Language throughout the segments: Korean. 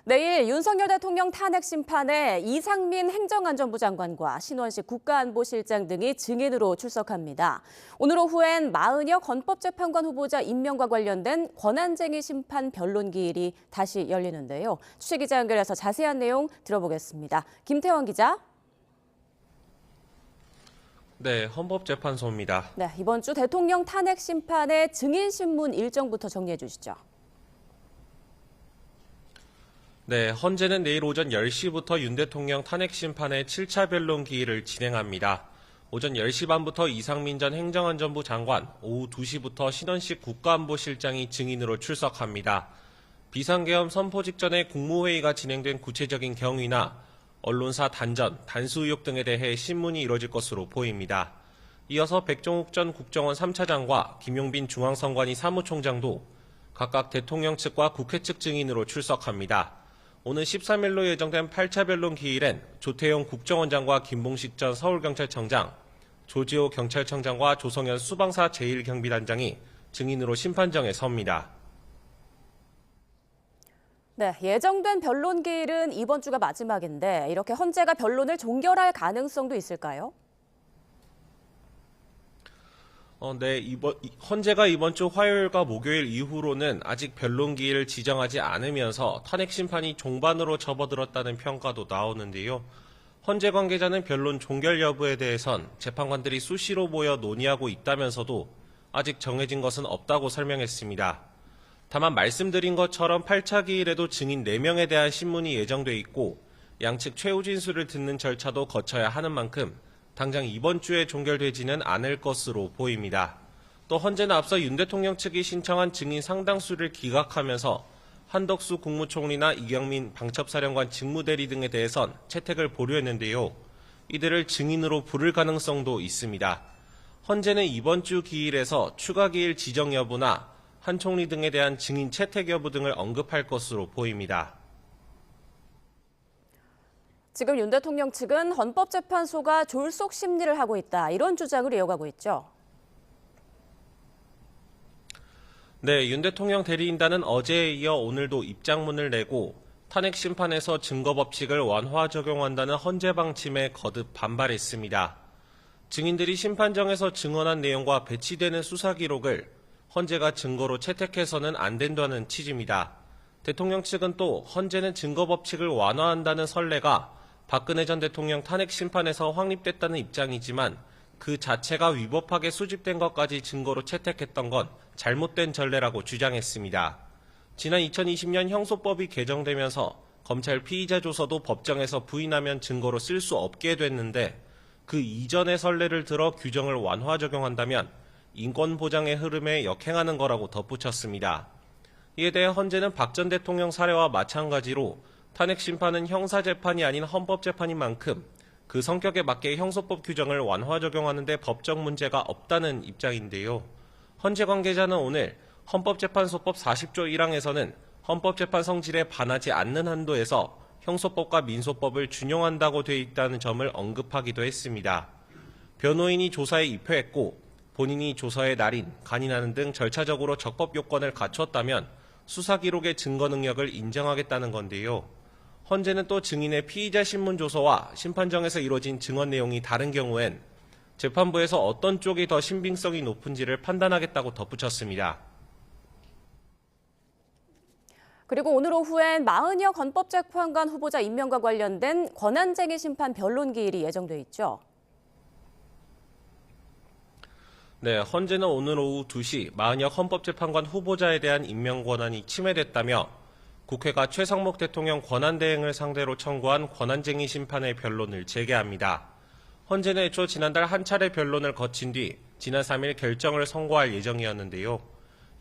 내일 윤석열 대통령 탄핵 심판에 이상민 행정안전부 장관과 신원식 국가안보실장 등이 증인으로 출석합니다. 오늘 오후엔 마은혁 헌법재판관 후보자 임명과 관련된 권한쟁의 심판 변론 기일이 다시 열리는데요. 취재기자 연결해서 자세한 내용 들어보겠습니다. 김태원 기자. 네, 헌법재판소입니다. 네, 이번 주 대통령 탄핵 심판의 증인 신문 일정부터 정리해 주시죠. 네, 헌재는 내일 오전 10시부터 윤 대통령 탄핵 심판의 7차 변론 기일을 진행합니다. 오전 10시 반부터 이상민 전 행정안전부 장관, 오후 2시부터 신원식 국가안보실장이 증인으로 출석합니다. 비상계엄 선포 직전에 국무회의가 진행된 구체적인 경위나 언론사 단전, 단수 의혹 등에 대해 신문이 이뤄질 것으로 보입니다. 이어서 백종욱 전 국정원 3차장과 김용빈 중앙선관위 사무총장도 각각 대통령 측과 국회 측 증인으로 출석합니다. 오늘 13일로 예정된 8차 변론 기일엔 조태용 국정원장과 김봉식 전 서울경찰청장, 조지호 경찰청장과 조성현 수방사 제1경비단장이 증인으로 심판정에 섭니다. 네, 예정된 변론 기일은 이번 주가 마지막인데 이렇게 헌재가 변론을 종결할 가능성도 있을까요? 네, 헌재가 이번 주 화요일과 목요일 이후로는 아직 변론 기일을 지정하지 않으면서 탄핵 심판이 종반으로 접어들었다는 평가도 나오는데요. 헌재 관계자는 변론 종결 여부에 대해선 재판관들이 수시로 모여 논의하고 있다면서도 아직 정해진 것은 없다고 설명했습니다. 다만 말씀드린 것처럼 8차 기일에도 증인 4명에 대한 신문이 예정돼 있고 양측 최후 진술을 듣는 절차도 거쳐야 하는 만큼 당장 이번 주에 종결되지는 않을 것으로 보입니다. 또 헌재는 앞서 윤 대통령 측이 신청한 증인 상당수를 기각하면서 한덕수 국무총리나 이경민 방첩사령관 직무대리 등에 대해선 채택을 보류했는데요. 이들을 증인으로 부를 가능성도 있습니다. 헌재는 이번 주 기일에서 추가 기일 지정 여부나 한 총리 등에 대한 증인 채택 여부 등을 언급할 것으로 보입니다. 지금 윤 대통령 측은 헌법재판소가 졸속 심리를 하고 있다, 이런 주장을 이어가고 있죠. 네, 윤 대통령 대리인단은 어제에 이어 오늘도 입장문을 내고 탄핵 심판에서 증거법칙을 완화 적용한다는 헌재 방침에 거듭 반발했습니다. 증인들이 심판정에서 증언한 내용과 배치되는 수사 기록을 헌재가 증거로 채택해서는 안 된다는 취지입니다. 대통령 측은 또 헌재는 증거법칙을 완화한다는 선례가 박근혜 전 대통령 탄핵 심판에서 확립됐다는 입장이지만 그 자체가 위법하게 수집된 것까지 증거로 채택했던 건 잘못된 전례라고 주장했습니다. 지난 2020년 형소법이 개정되면서 검찰 피의자 조서도 법정에서 부인하면 증거로 쓸 수 없게 됐는데 그 이전의 선례를 들어 규정을 완화 적용한다면 인권 보장의 흐름에 역행하는 거라고 덧붙였습니다. 이에 대해 헌재는 박 전 대통령 사례와 마찬가지로 탄핵 심판은 형사재판이 아닌 헌법재판인 만큼 그 성격에 맞게 형소법 규정을 완화 적용하는 데 법적 문제가 없다는 입장인데요. 헌재 관계자는 오늘 헌법재판소법 40조 1항에서는 헌법재판 성질에 반하지 않는 한도에서 형소법과 민소법을 준용한다고 돼 있다는 점을 언급하기도 했습니다. 변호인이 조사에 입회했고 본인이 조서의 날인, 간인하는 등 절차적으로 적법 요건을 갖췄다면 수사 기록의 증거 능력을 인정하겠다는 건데요. 헌재는 또 증인의 피의자 신문 조서와 심판정에서 이루어진 증언 내용이 다른 경우엔 재판부에서 어떤 쪽이 더 신빙성이 높은지를 판단하겠다고 덧붙였습니다. 그리고 오늘 오후엔 마은혁 헌법재판관 후보자 임명과 관련된 권한쟁의 심판 변론 기일이 예정돼 있죠. 네, 헌재는 오늘 오후 2시 마은혁 헌법재판관 후보자에 대한 임명 권한이 침해됐다며 국회가 최상목 대통령 권한대행을 상대로 청구한 권한쟁의 심판의 변론을 재개합니다. 헌재는 애초 지난달 한 차례 변론을 거친 뒤 지난 3일 결정을 선고할 예정이었는데요.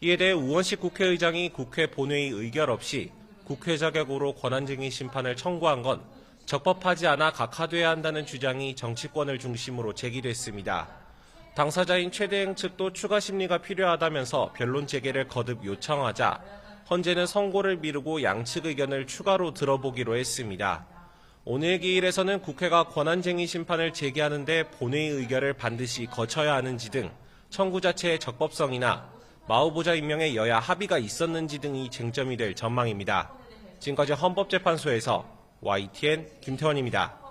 이에 대해 우원식 국회의장이 국회 본회의 의결 없이 국회 자격으로 권한쟁의 심판을 청구한 건 적법하지 않아 각하돼야 한다는 주장이 정치권을 중심으로 제기됐습니다. 당사자인 최대행 측도 추가 심리가 필요하다면서 변론 재개를 거듭 요청하자 헌재는 선고를 미루고 양측 의견을 추가로 들어보기로 했습니다. 오늘 기일에서는 국회가 권한쟁의 심판을 재개하는데 본회의 의결을 반드시 거쳐야 하는지 등 청구 자체의 적법성이나 마 후보자 임명에 여야 합의가 있었는지 등이 쟁점이 될 전망입니다. 지금까지 헌법재판소에서 YTN 김태원입니다.